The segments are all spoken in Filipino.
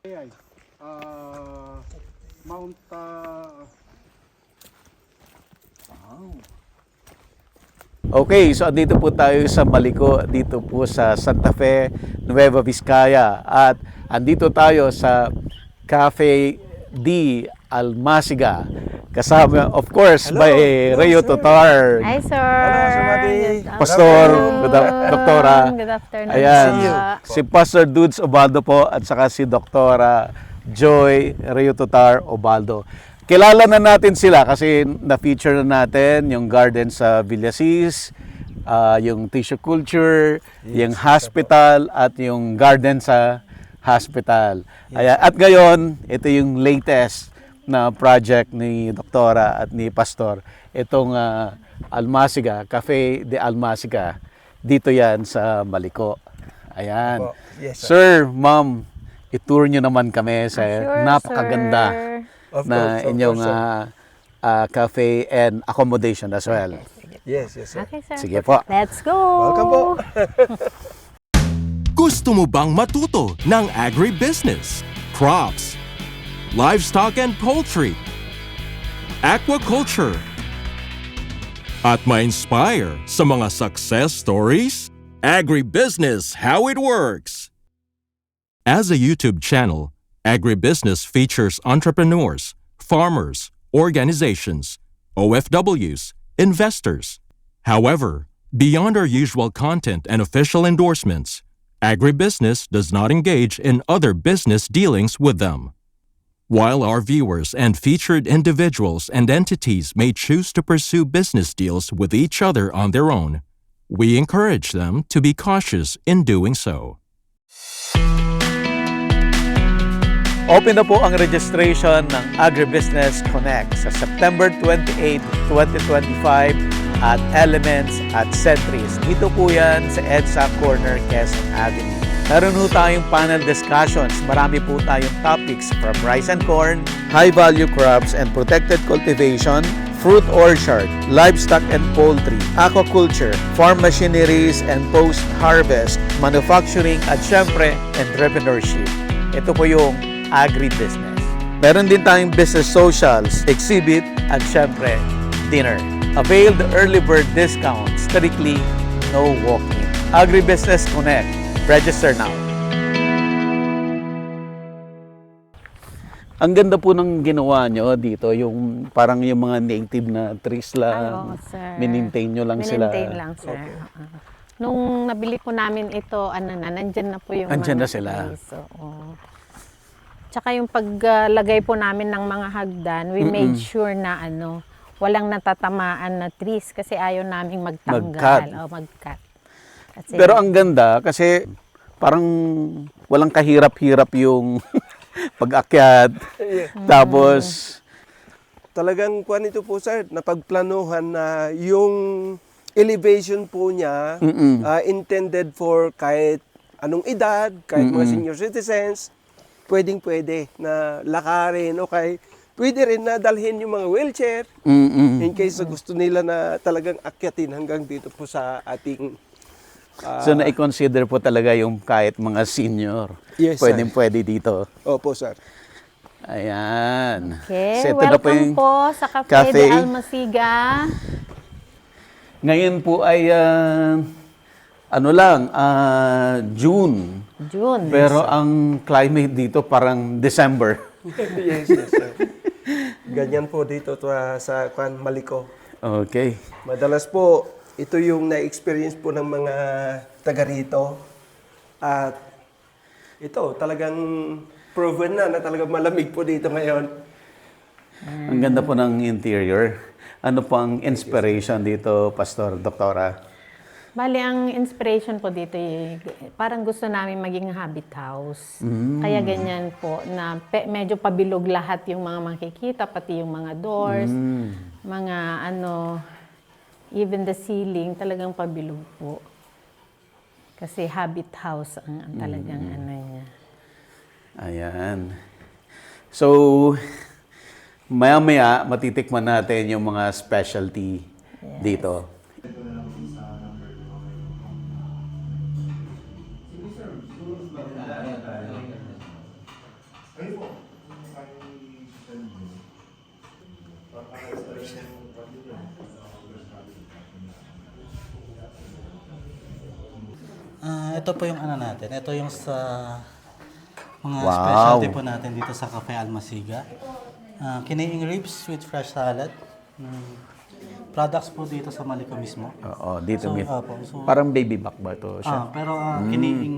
Ay, Mount Okay, so andito po tayo sa Maliko, dito po sa Santa Fe, Nueva Vizcaya. At andito tayo sa Cafe D. Almasiga. Kasama, of course, by Rayo sir. Totar. Hi, sir. Hello, Sir Madi. Good Pastor, afternoon. Doktora. Good afternoon. Ayan, See you. si Pastor Dudes Obaldo po at saka si Doktora Joy Rayo Totar Obaldo. Kilala na natin sila kasi na-feature na natin yung garden sa Villasis, yung tissue culture, yung hospital at yung garden sa hospital. Ayan. At ngayon, ito yung latest na project ni Doktora at ni Pastor. Itong Almasiga, Cafe de Almasiga. Dito yan sa Maliko. Ayan. Yes, Sir, ma'am, i-tour nyo naman kami sa Sure, napakaganda sir. Of na course, inyong sir. cafe and accommodation as well. Yes, yes, sir. Okay, sir. Sige po. Let's go. Welcome po. Gusto mo bang matuto ng agribusiness, crops, livestock and poultry, aquaculture, at ma-inspire sa mga success stories? Agribusiness How It Works! As a YouTube channel, Agribusiness features entrepreneurs, farmers, organizations, OFWs, investors. However, beyond our usual content and official endorsements, Agribusiness does not engage in other business dealings with them. While our viewers and featured individuals and entities may choose to pursue business deals with each other on their own, we encourage them to be cautious in doing so. Open na po ang registration ng Agribusiness Connect sa September 28, 2025 at Elements at Centris. Dito po yan sa EDSA Corner, Quezon Avenue. Meron po tayong panel discussions. Marami po tayong topics from rice and corn, high-value crops and protected cultivation, fruit orchard, livestock and poultry, aquaculture, farm machineries and post-harvest, manufacturing at syempre, entrepreneurship. Ito po yung agribusiness. Meron din tayong business socials, exhibit at syempre, dinner. Avail the early bird discount, strictly no walking. Agribusiness Connect. Register now. Ang ganda po ng ginawa nyo dito, yung parang yung mga native na trees lang. Oo, sir. Minintain nyo lang sila. Minintain lang, sir. Nung nabili po namin ito, nandyan na po yung Andyan mga na sila. trees, oo. Tsaka yung paglagay po namin ng mga hagdan, we made sure na walang natatamaan na trees kasi ayaw naming magtanggal. Mag-cut. Kasi, Pero ang ganda kasi parang walang kahirap-hirap yung pag-akyat. Tapos, Talagang kuan ito po, sir, napagplanuhan na yung elevation po niya intended for kahit anong edad, kahit mga senior citizens, pwedeng-pwede na lakarin o kay pwede rin na dalhin yung mga wheelchair in case na gusto nila na talagang akyatin hanggang dito po sa ating so na-consider po talaga yung kahit mga senior. Yes, sir. Pwede dito. Opo, sir. Ayan. okay, So, ito na po welcome yung po sa Cafe cafe. de Almasiga. Ngayon po ay June. June. Pero ang climate dito parang December. Yes, yes, sir. Ganyan po dito sa Maliko. Okay. Madalas po, ito yung na-experience po ng mga taga rito. At ito, talagang proven na talagang malamig po dito ngayon. Ang ganda po ng interior. Ano po ang inspiration dito, Pastor, Doktora? Bali, ang inspiration po dito, parang gusto namin maging habit house. Kaya ganyan po, na medyo pabilog lahat yung mga makikita, pati yung mga doors, mga even the ceiling, talagang pabilog po. Kasi habit house ang talagang niya. Ayan. So, maya-maya matitikman natin yung mga specialty dito. Ito po yung ano natin. Ito yung sa mga Wow. specialty po natin dito sa Cafe Almasiga. Kiniing ribs with fresh salad. Products po dito sa Maliko mismo. Oo, dito So, mismo. opo, so- Parang baby back ba ito siya? Pero kiniing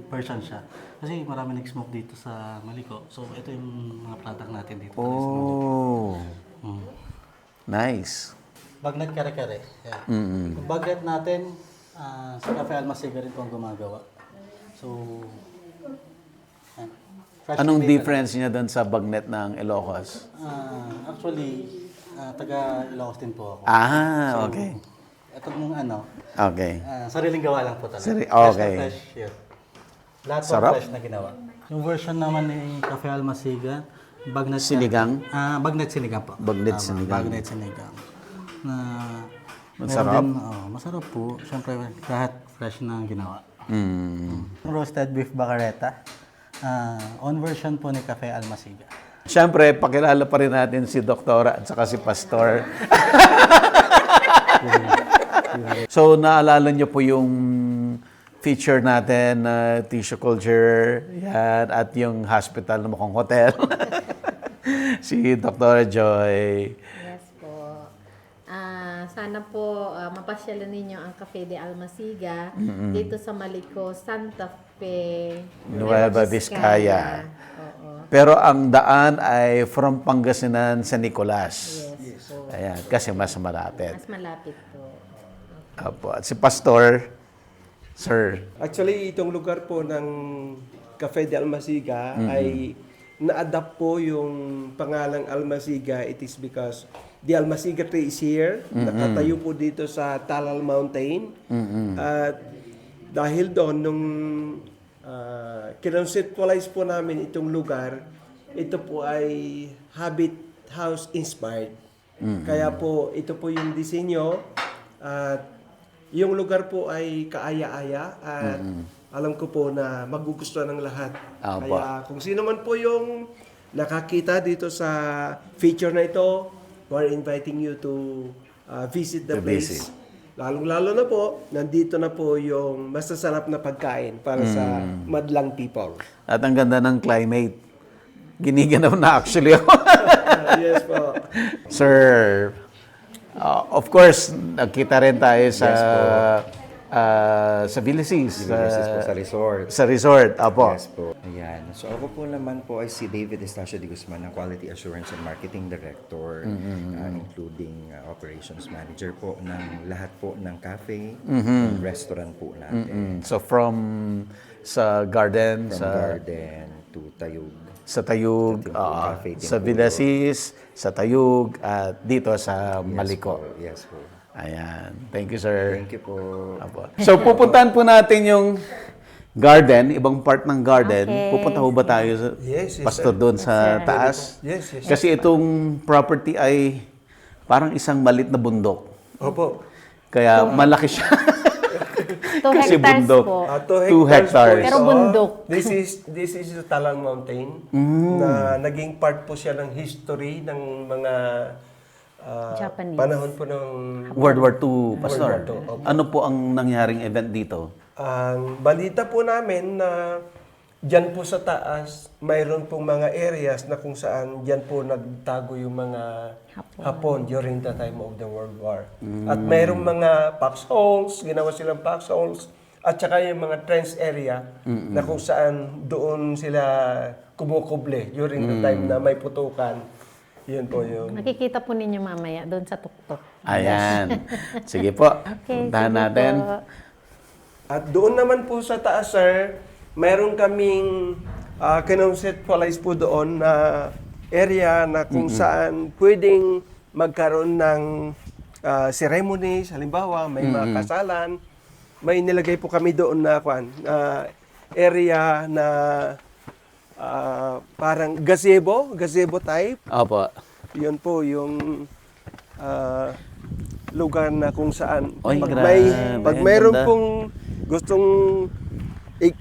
version siya. Kasi marami nag-smoke dito sa Maliko. So ito yung mga product natin dito. Oh, nice. Bagnet kare-kare. Yeah. Yung bagnet natin, sa Cafe Almasiga rin po ang gumagawa. So, yan. Fresh Anong made difference niya doon sa bagnet ng Ilocos? Actually, taga Ilocos din po ako. Okay. Itong ano, Okay. sariling gawa lang po talaga. Okay. Fresh na fresh yun. Lahat po Sarap. fresh na ginawa. Yung version naman ni Cafe Almasiga, bagnet Sinigang? Bagnet sinigang po. Bagnet Tama, sinigang. Bagnet sinigang. Na Masarap? meron din, masarap po. Siyempre, lahat fresh na ginawa. Mm. Roasted beef bacareta. On version po ni Cafe Almasiga. Siyempre, pakilala pa rin natin si Doktora at saka si Pastor. So, naalala niyo po yung feature natin na tissue culture, yan, at yung hospital na mukhang hotel. Si Doktora Joy. Yes po. Sana po mapasyalan ninyo ang Cafe de Almasiga dito sa Maliko, Santa Fe, Nueva Vizcaya. Oo. Pero ang daan ay from Pangasinan sa Nicolas. Yes po. Ayan, kasi mas malapit. Mas malapit po. Apo. At si Pastor, Sir. Actually, itong lugar po ng Cafe de Almasiga ay na-adapt po yung pangalang Almasiga. It is because the Almasiga tree is here. Nakatayo po dito sa Talal Mountain. At dahil doon, nung kinonceptualize po namin itong lugar, ito po ay Habit House inspired. Kaya po, ito po yung disenyo. At yung lugar po ay kaaya-aya at alam ko po na magugustuhan ng lahat. Apo. Kaya kung sino man po yung nakakita dito sa feature na ito, we're inviting you to visit the To place. visit. Lalong-lalo na po, nandito na po yung masasarap na pagkain para sa madlang people. At ang ganda ng climate. Giniganaw na actually ako. Yes po. Sir, of course, nagkita rin tayo sa sa Villasis. Villasis po sa resort. Sa resort, apo. Yes po. Ayan. So ako po naman po ay si David Estacio de Guzman, ng Quality Assurance and Marketing Director, including Operations Manager po ng lahat po ng cafe and restaurant po natin. So from sa garden, From sa garden to Tayug. sa Tayug, Sa Timpo Cafe, sa Timpo. Villasis, sa Tayug, at dito sa Maliko. Yes po. Ayan. Thank you, sir. Thank you po. Apo. So, pupuntahan po natin yung garden, ibang part ng garden. Okay. Pupunta ho ba tayo, sa Yes, Pastor, sir. doon sa taas? Yes, yes. Kasi itong property ay parang isang malit na bundok. Opo. Kaya malaki siya. 2 Kasi hectares bundok. po. 2 hectares. Pero bundok. This is the Talang Mountain na naging part po siya ng history ng mga Japanese. panahon po ng World War II, Pastor. World War II, opo. Ano po ang nangyaring event dito? ang balita po namin na diyan po sa taas mayroon pong mga areas na kung saan diyan po nagtago yung mga Hapon during the time of the World War. At mayroong mga foxholes, ginawa silang foxholes, at saka yung mga trench area na kung saan doon sila kumukuble during the time na may putukan. Yun po yung... Nakikita po ninyo mamaya doon sa tuktok. Ayan. Sige po. Okay, Puntahan sige natin. po. At doon naman po sa taas, sir, mayroon kaming kinonceptualize po doon na area na kung saan pwedeng magkaroon ng ceremonies. Halimbawa, may mga kasalan. May nilagay po kami doon na area na parang gazebo type. Opo. Yun po yung lugar na kung saan Oy, pag grabe, mayroon ang ganda. pong gustong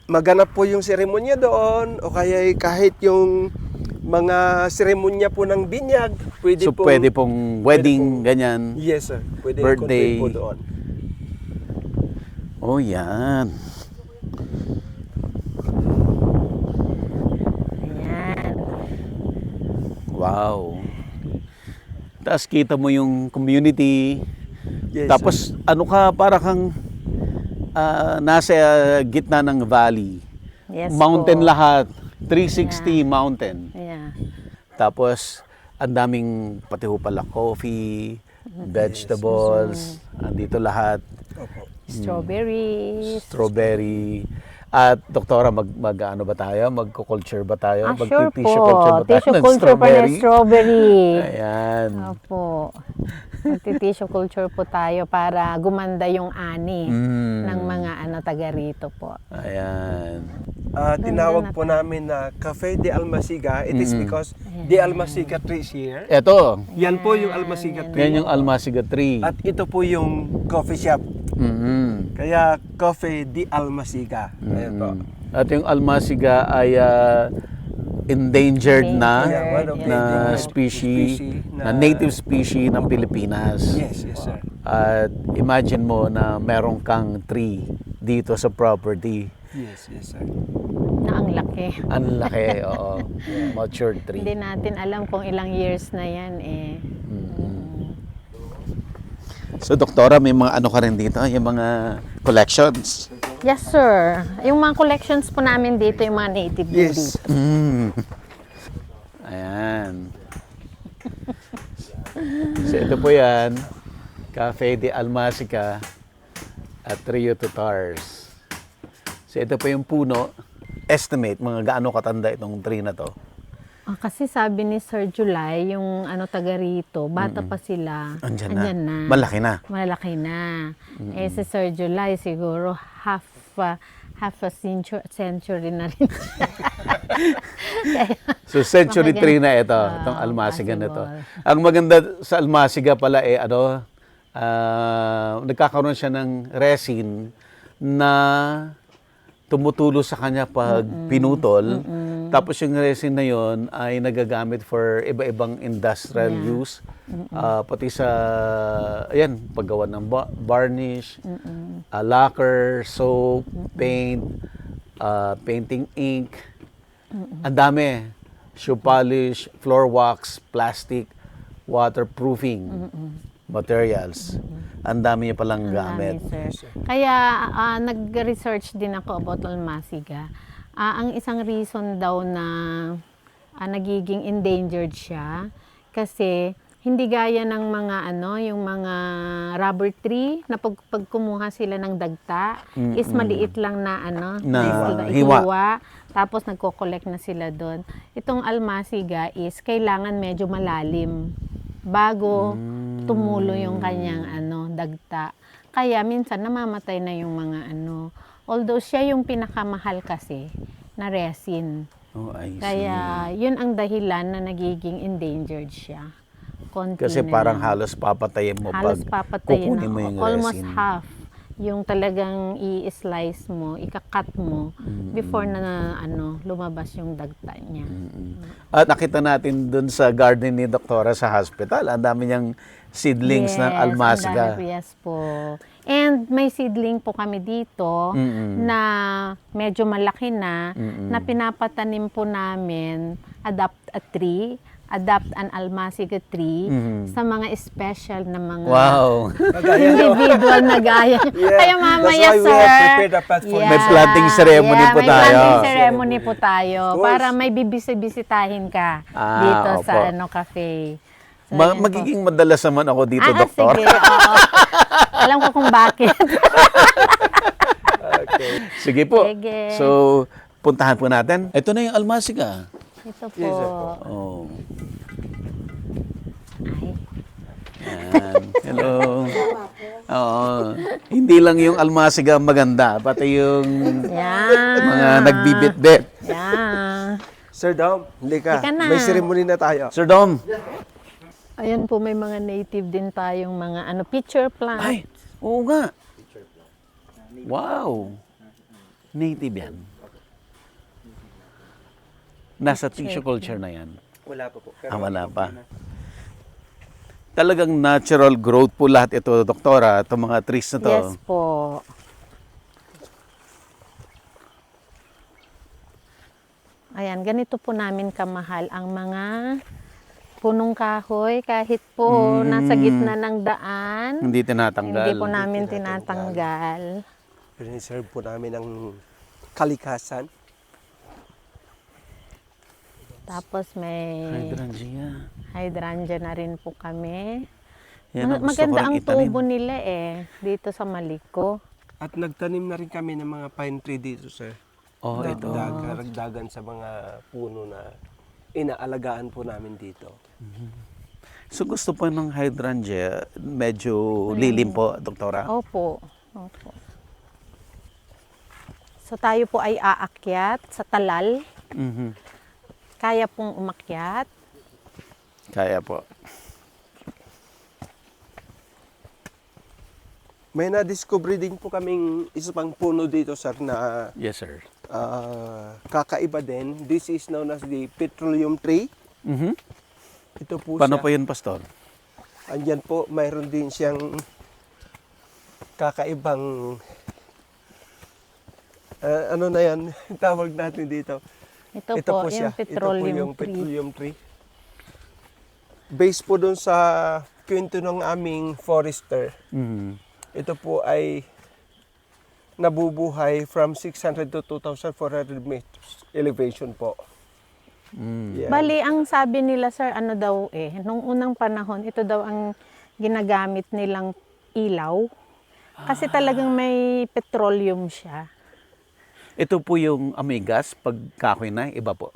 maganap po yung seremonya doon o kaya kahit yung mga seremonya po ng binyag, pwede So, pwede pong wedding, ganyan. Yes, sir. Pwede Birthday. i-convey po doon. Oh, yan. Wow. Tapos kita mo yung community. Yes, Tapos ano ka, para kang nasa gitna ng valley. Yes Mountain po. lahat. 360 mountain. Yeah. Tapos ang daming pati ho pala coffee, vegetables, andito lahat. Strawberries. Strawberry. At doktora, ano ba tayo? Magko-culture ba tayo? Sure Magti-tissue po. culture ba tayo Tissue ng culture pa ng strawberry. Ayan. Opo. Magti-tissue culture po tayo para gumanda yung ani ng mga taga rito po. Ayan. Tinawag po namin na Cafe de Almasiga. It is because the Almasiga tree is here. Eto, Yan po yung Almasiga tree. yan yung Almasiga tree. At ito po yung coffee shop. Mhm. Kaya Cafe de Almasiga. Ayan po. At yung Almasiga ay endangered na Yeah, one of the na endangered species, species na native species ng Pilipinas. Yes, yes sir. At imagine mo na meron kang tree dito sa property. Yes, yes sir. Na ang laki. Ang laki, oo. Mature tree. Hindi natin alam kung ilang years na yan eh. So, doktora, may mga ano ka rin dito? Yung mga collections? Yes sir. Yung mga collections po namin dito, yung mga native din Yes. dito. Ayan. So, ito po yan. Cafe de Almasica at Rio Tutars. So, ito po yung puno. Estimate, mga gaano katanda itong tree na to. Kasi sabi ni Sir July, yung taga rito, bata pa sila. Andyan na. Malaki na. Malaki na. Eh si Sir July siguro half a century na rin siya. So, century Baka tree gan- na ito, itong Almasiga na ito. possible. Ang maganda sa Almasiga pala nagkakaroon siya ng resin na tumutulo sa kanya pag pinutol. Tapos yung resin na yon ay nagagamit for iba-ibang industrial use. Pati sa, ayan, paggawa ng varnish, lacquer, soap, paint, painting ink. Ang dami. Shoe polish, floor wax, plastic, waterproofing materials. Ang dami niya palang gamit. Marami, sir. Kaya nag-research din ako about Almasiga. Ang isang reason daw na nagiging endangered siya kasi hindi gaya ng mga yung mga rubber tree na pag kumuha sila ng dagta is maliit lang na Na hiwa. hiwa. Tapos nagko-collect na sila doon. Itong Almasiga is kailangan medyo malalim bago tumulo yung kanyang dagta. Kaya minsan namamatay na yung mga although siya yung pinakamahal kasi na resin. Oh, I see. Kaya yun ang dahilan na nagiging endangered siya. Konti Kasi na parang lang. halos papatayin mo halos pag papatayin kukunin mo yung almost resin. half yung talagang i-slice mo, ikakat mo before na lumabas yung dagta niya. At nakita natin dun sa garden ni Doktora sa hospital, ang dami niyang seedlings ng Almasiga. ang dami, yes po. And may seedling po kami dito na medyo malaki na pinapatanim po namin, adopt an Almasiga tree sa mga special na mga Wow! individual na gaya. Kaya mamaya, That's why we sir. have prepared a platform. May planting ceremony po may tayo. planting ceremony po tayo Of course. para may bibisitahin ka dito opo. sa cafe. So, yan po. Magiging madalas naman ako dito, Doktor. Sige, oo. Alam ko kung bakit. Sige po. Sige. So, puntahan po natin. Ito na yung Almasiga. Ito po. Yes, sir. Oh. Ay. Yan. Hello. Oo. Hindi lang yung Almasiga ang maganda, pati yung Yan. mga nagbibit-bit. Yan. Sir Dom, halika. Halika na. May ceremony na tayo. Sir Dom. Ayan po, may mga native din tayong mga pitcher plant. Ay, oo nga. Wow. Native yan. Nasa tissue culture na yan. Wala pa po. Wala pa. Talagang natural growth po lahat ito, Doktora, itong mga trees na to. Yes po. Ayan, ganito po namin kamahal ang mga punong kahoy, kahit po nasa gitna ng daan, Hindi tinatanggal. hindi po namin tinatanggal. Preserve po namin ang kalikasan. Tapos may Hydrangea. hydrangea na rin po kami. Yan ang gusto ko Maganda rin ang itanim. tubo nila dito sa Maliko. At nagtanim na rin kami ng mga pine tree dito, sir. Oh, ito. Karagdagan sa mga puno na inaalagaan po namin dito. So gusto po ng hydrangea, medyo lilim po, doktora? Opo. Opo. So tayo po ay aakyat sa talal. Mhm. Kaya pong umakyat. Kaya po. May na-discover din po kaming isa pang puno dito, sir, na Yes, sir. kakaiba din. This is known as the petroleum tree. Mhm. Ito po Paano siya. po yun, Pastor? Andyan po, mayroon din siyang kakaibang ano na yan, tawag natin dito. Ito, Ito po, siya. yung petroleum Ito po yung tree. petroleum tree. Based po doon sa kwento ng aming forester, Mhm. ito po ay nabubuhay from 600 to 2,400 meters elevation po. Yan. Bali, ang sabi nila, sir, ano daw nung unang panahon, ito daw ang ginagamit nilang ilaw. Kasi talagang may petroleum siya. Ito po yung amigas, pag kahoy na, iba po.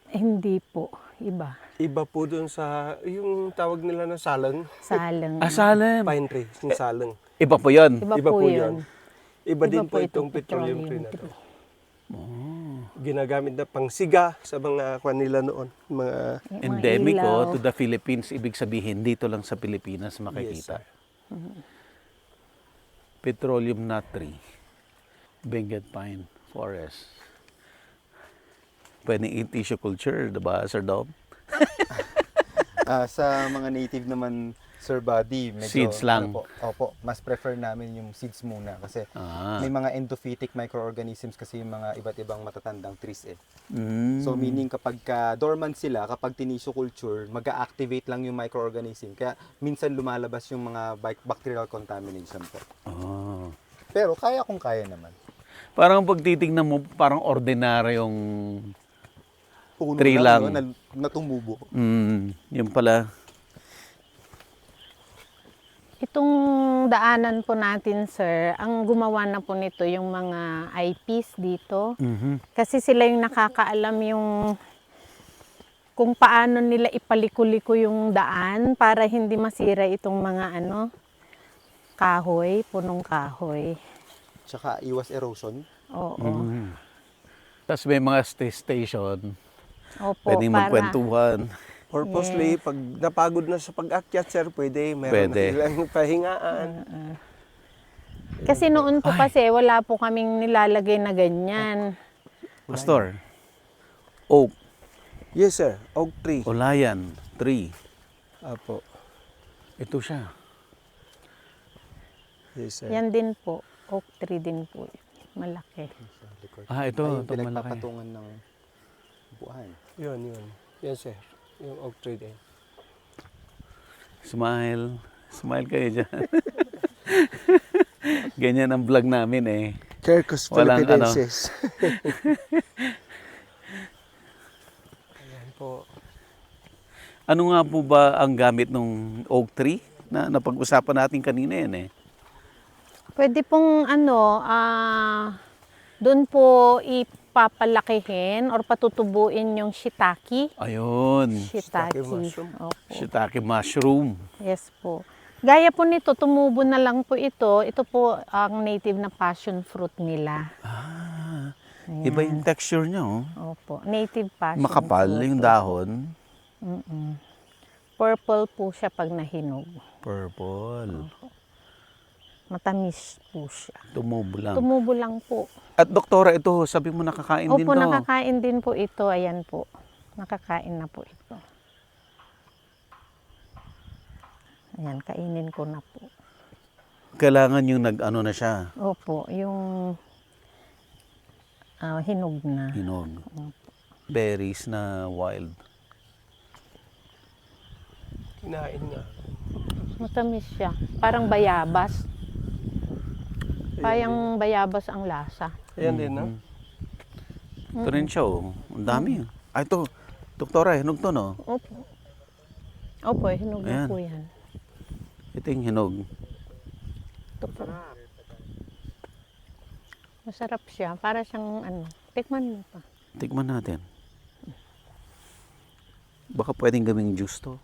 Hindi po, iba. Iba po doon sa, yung tawag nila na salang, Salang. Asalem. pine tree, yung salang. Iba po yun. Iba po yun. Iba din Iba po po itong itong petroleum petroleum tree na to. tree. Ginagamit na pang siga sa mga kwan nila noon. Mga, Yung mga Endemico ilaw. to the Philippines, ibig sabihin dito lang sa Pilipinas makikita. Yes, Petroleum nut tree. Benguet pine forest. Pwede in tissue culture, diba, Sir Dom? Sa mga native naman, Sir Buddy, medyo, Seeds lang. Opo, mas prefer namin yung seeds muna kasi Ah. may mga endophytic microorganisms kasi yung mga iba't ibang matatandang trees Mm. So meaning kapag dormant sila, kapag tissue culture, mag-activate lang yung microorganism. Kaya minsan lumalabas yung mga bacterial contamination po. Ah. Pero kaya kung kaya naman. Parang pag titignan mo, parang ordinaryong Puno Tree lang. no, na tumubo. Yun pala. Itong daanan po natin, sir, ang gumawa na po nito yung mga eyepiece dito. Kasi sila yung nakakaalam yung kung paano nila ipaliko-liko yung daan para hindi masira itong mga kahoy, punong kahoy. Tsaka iwas erosion. Oo. Tapos may mga station. Opo, Pwedeng para magkwentuhan. purposely, pag napagod na sa pag-akyat, sir, pwede. Meron Pwede. na silang pahingaan. kasi noon po kasi wala po kaming nilalagay na ganyan. Pastor, oak, Yes, sir. Oak tree. olayan, tree. Apo. Ito siya. Yes, sir. Yan din po. Oak tree din po. Malaki. Ah, ito. Ay, yung Ito malaki. pinagpapatungan ng buwan. Yun. Yes, sir. Yung oak tree din. Smile. Smile kayo dyan. Ganyan ang vlog namin eh. Quercus Walang philippidensis. Ayan po. Ano nga po ba ang gamit ng oak tree? Na napag-usapan natin kanina yan eh. Pwede pong doon po ipapalakihin or patutubuin yung shiitake. Ayun. Shiitake. mushroom. Opo. Shiitake mushroom. Yes po. Gaya po nito, tumubo na lang po ito. Ito po ang native na passion fruit nila. Iba yung texture niya oh. Opo. Native passion Makapal fruit. yung dahon. Purple po siya pag nahinog. Purple. Matamis po siya. Tumubo lang. Tumubo lang po. At doktora, ito, sabi mo nakakain din Opo, to. nakakain din po ito. Ayan po. Nakakain na po ito. Ayan, kainin ko na po. Kailangan yung nag-ano na siya. Opo, yung hinog na. Hinog. Berries na wild. Kinain nga. Matamis siya. Parang bayabas. Parang bayabas ang lasa. Ayan din, no? Ito rin siya, oh. Ang dami. Ay, ito. Doktora, hinog to, no? Opo. Opo, hinog na Ayan. po yan. Ito yung hinog. Ito po. Masarap siya. Para siyang ano. Tikman mo pa. Tikman natin. Baka pwedeng gawing juice to.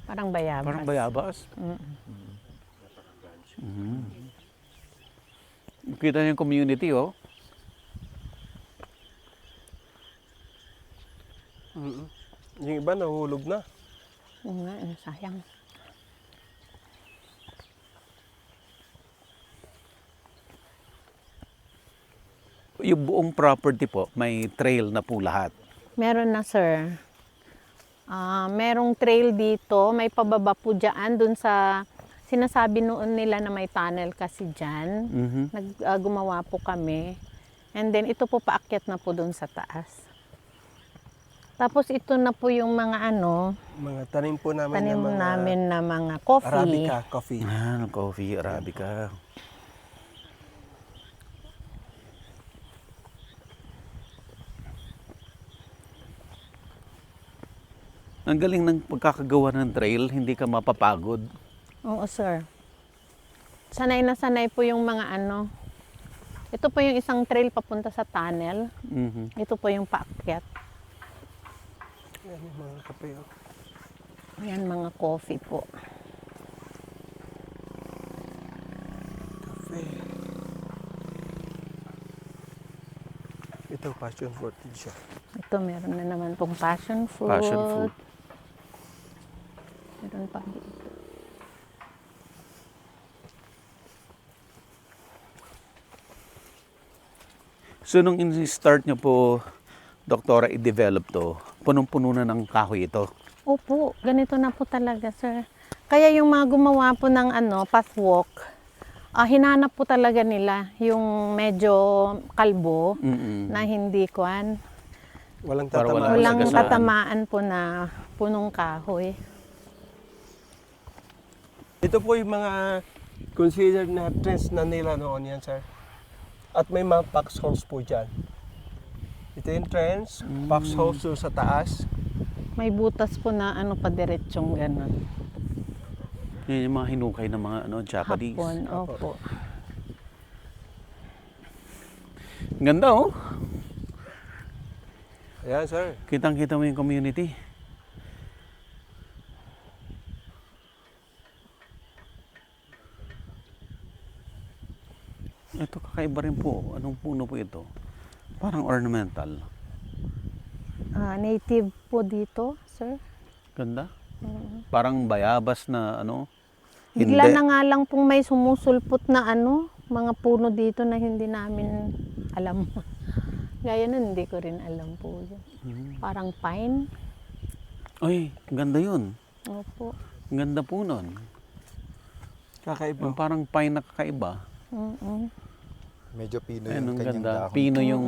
Parang bayabas. Parang bayabas. Kita niyo yung community, oh. Yung iba nahulog na. Oo nga, sayang. Yung buong property po, may trail na po lahat. Meron na, sir. Merong trail dito. May pababa po dyan. Dun sa sinasabi noon nila na may tunnel kasi dyan. Gumawa po kami. And then ito po paakyat na po dun sa taas. Tapos ito na po yung mga ano, Mga tanim po namin tanim ng mga namin na mga coffee. Arabica coffee. Ah, coffee, Arabica. Ang galing ng pagkakagawa ng trail, hindi ka mapapagod. Oo, sir. Sanay na sanay po yung mga ano. Ito po yung isang trail papunta sa tunnel. Ito po yung paakyat. Ayan yung mga kape. Oh. Ayan, mga coffee po. Kape. Ito, passion fruit din siya. Ito, meron na naman pong passion fruit. Passion fruit. Meron pa dito. So, nung in-start nyo po, Doktora, i-develop to, punong-puno na ng kahoy ito. Opo, ganito na po talaga, sir. Kaya yung mga gumawa po ng ano, pathwalk, hinanap po talaga nila yung medyo kalbo na hindi kuan. Walang Para tatama. Walang Walang sagasaan. tatamaan po na punong kahoy. Ito po yung mga considered na trends na nila noon yan, sir. At may mga box holes po dyan. Ito yung trends, box holes doon sa taas. May butas po na ano pa diretsong gano'n. Yan yung mga hinukay ng mga Japanese. Hapon, opo. Ganda, oh. Ayan, sir. Kitang-kita mo yung community. Ito kakaiba rin po. Anong puno po ito? Parang ornamental. Native po dito, sir. Ganda. Parang bayabas na Bigla na nga lang pong may sumusulpot na mga puno dito na hindi namin alam. Gaya nun, hindi ko rin alam po yun. Parang pine. Ay, ganda yun. Opo. Ang ganda po nun. Kakaiba. Yung parang pine na kakaiba. Medyo pino Ayun, yung ang kanyang ganda. dahon. Pino yung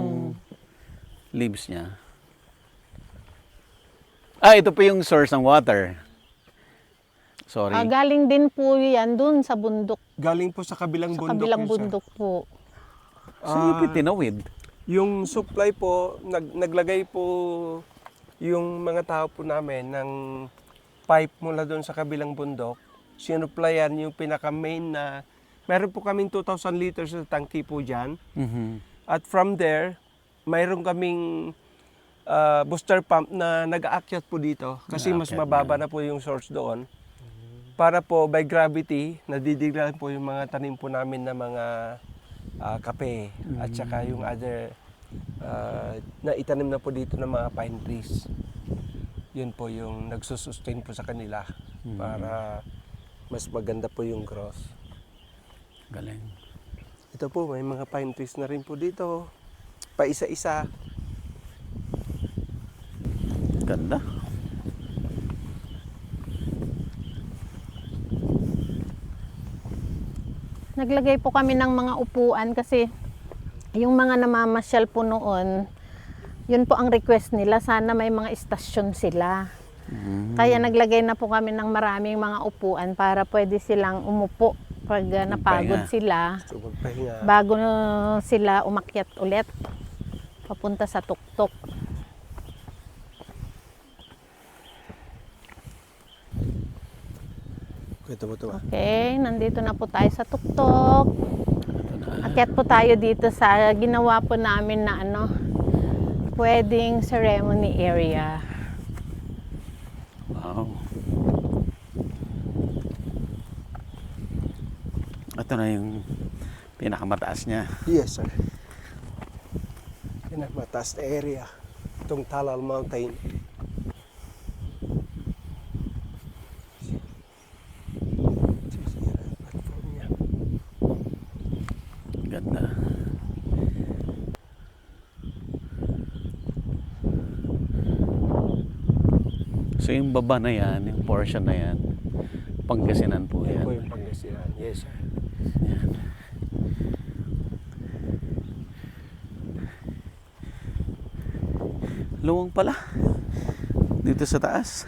leaves niya. Ito po yung source ng water. Sorry. Galing din po yan dun sa bundok. Galing po sa kabilang Sa bundok. kabilang yun, sir. bundok po. Saan niyo po tinawid? Yung supply po, naglagay po yung mga tao po namin ng pipe mula doon sa kabilang bundok. Sinuplayan yung pinaka-main na, meron po kaming 2,000 liters na tangki po dyan. At from there, mayroon kaming booster pump na nag-aakyat po dito kasi mas Nag-aakyat mababa na po yung source doon. Para po by gravity, nadidiglan po yung mga tanim po namin na mga kape at saka yung other na itanim na po dito ng mga pine trees. Yun po yung nagsusustain po sa kanila para mas maganda po yung growth. Galing. Ito po, may mga pine trees na rin po dito. Pa isa-isa. Ganda. Naglagay po kami ng mga upuan kasi yung mga namamasyal po noon, yun po ang request nila, sana may mga istasyon sila. Kaya naglagay na po kami ng maraming mga upuan para pwede silang umupo pag napagod sila So, magpahinga. bago sila umakyat ulit papunta sa tuktok. Kwento mo ito ba? Okay, nandito na po tayo sa tuktok. Akyat po tayo dito sa ginawa po namin na wedding ceremony area. Wow. Ito na yung pinakamataas niya. Yes, sir. Pinakamataas na area. Itong Talal Mountain. Platform niya. Ganda. So yung baba na yan, yung portion na yan, Pangasinan po Yan yan. po yung Pangasinan. Yes, sir. Luwang pala. Dito sa taas.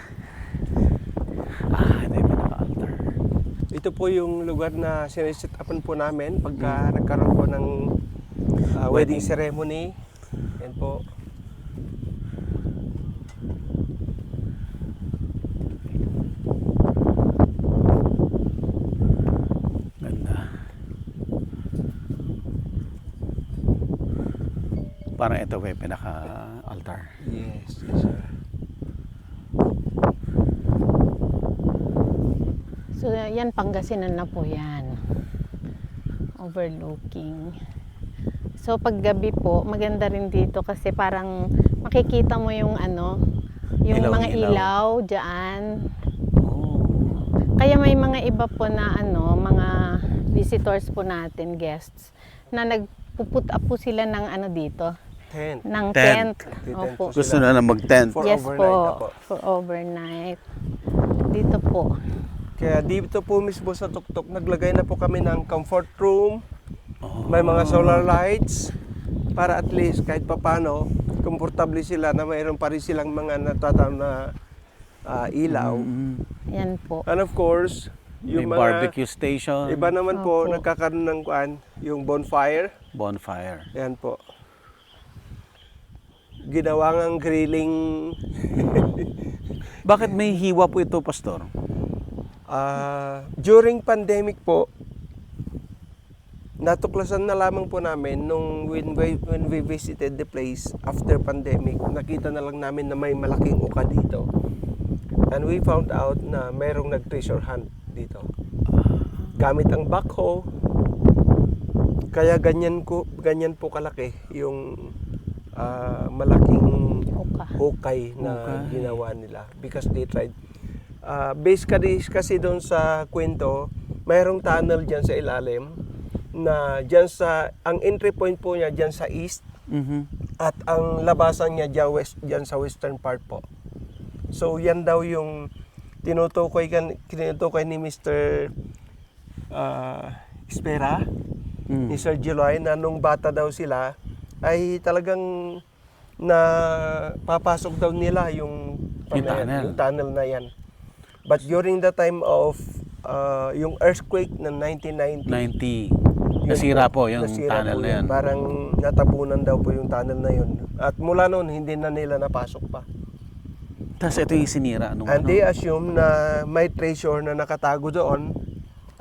Ito yung pinaka-altar. Ito po yung lugar na siniset upan po namin pagka nagkaroon po ng wedding ceremony. Yan po. Ganda. Parang ito yung pinaka-altar. Yes, yes, sir. So yan, Pangasinan na po yan. Overlooking. So paggabi po, maganda rin dito kasi parang makikita mo yung yung Ilaw, mga ilaw. ilaw diyan. Oh. Kaya may mga iba po na mga visitors po natin, guests, na nagpuput up po sila ng dito, Tent. ng Tent. tent. Tent Opo. po Gusto na mag-tent. For Yes overnight na po. po, for overnight. Dito po. Kaya dito po mismo sa tuktok, naglagay na po kami ng comfort room. May mga solar lights para at least kahit papano, komportable sila na mayroon pa rin silang mga natataw na ilaw. Yan po. And of course, May yung mga barbecue station, iba naman po, Opo. nagkakaroon ng yung bonfire. bonfire. Yan po. Ginawa ngang grilling. Bakit may hiwa po ito, Pastor? During pandemic po, natuklasan na lamang po namin nung when we visited the place after pandemic, nakita na lang namin na may malaking uka dito. And we found out na mayroong nag-treasure hunt dito. Gamit ang backhoe. Kaya ganyan po kalaki yung malaking Uka. hukay na ginawa nila because they tried. Basically kasi doon sa kwento, mayroong tunnel dyan sa ilalim na dyan ang entry point po niya dyan sa east at ang labasan niya dyan sa western part po. So yan daw yung tinutukoy ni Mr. Espera, ni Sir July, na nung bata daw sila ay talagang na papasok daw nila yung tunnel na yan. But during the time of yung earthquake ng 1990, Nasira po yung nasira tunnel po na yan. Parang natabunan daw po yung tunnel na yun. At mula noon, hindi na nila napasok pa. Tapos ito yung sinira. And they assume na may treasure na nakatago doon.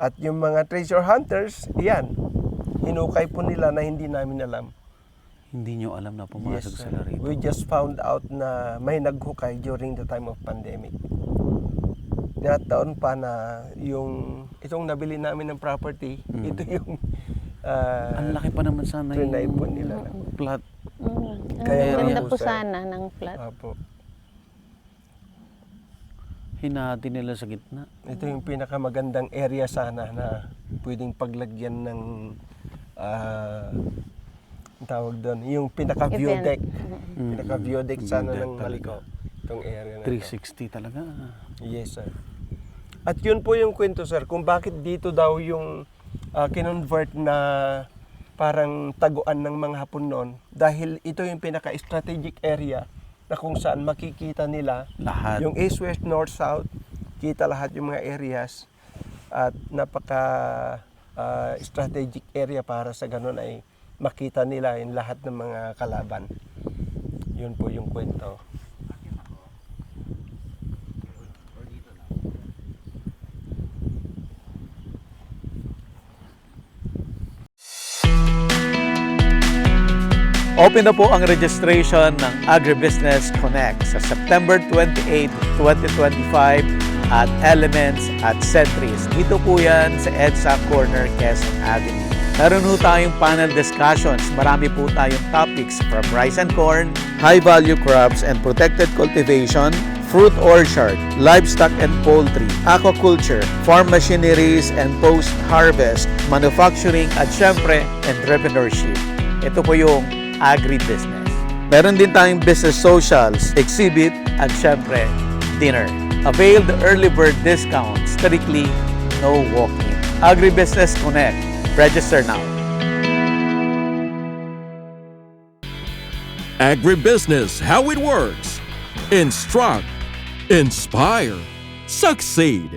At yung mga treasure hunters, yan. Hinukay po nila na hindi namin alam. Hindi nyo alam na pumasok sir. sila rito. We just found out na may naghukay during the time of pandemic. Taon pa na itong nabili namin ng property, ito yung Ang laki pa naman sana yung trinaipon nila. plot. Kaya Ganda nga po po, sir. sana ng flat. Apo. Hinati nila sa gitna. Ito yung pinakamagandang area sana na pwedeng paglagyan ng ang tawag doon, yung pinaka-view Event. deck. Pinaka-view deck sana View deck ng talaga. Maliko. Itong area na ito. 360 talaga. Yes, sir. At yun po yung kwento, sir, kung bakit dito daw yung kinonvert na parang taguan ng mga Hapon noon dahil ito yung pinaka-strategic area na kung saan makikita nila Lahat. yung east, west, north, south, kita lahat yung mga areas at strategic area para sa ganun ay makita nila yung lahat ng mga kalaban. Yun po yung kwento. Open na po ang registration ng Agribusiness Connect sa September 28, 2025 at Elements at Centris. Dito po yan sa EDSA Corner, Quezon Avenue. Meron po tayong panel discussions. Marami po tayong topics from rice and corn, high-value crops and protected cultivation, fruit orchard, livestock and poultry, aquaculture, farm machineries and post-harvest, manufacturing at syempre, entrepreneurship. Ito po yung agribusiness. Meron din tayong business socials, exhibit at syempre, dinner. Avail the early bird discount, strictly no walking. Agribusiness Connect. Register now. Agribusiness, how it works. Instruct, inspire, succeed.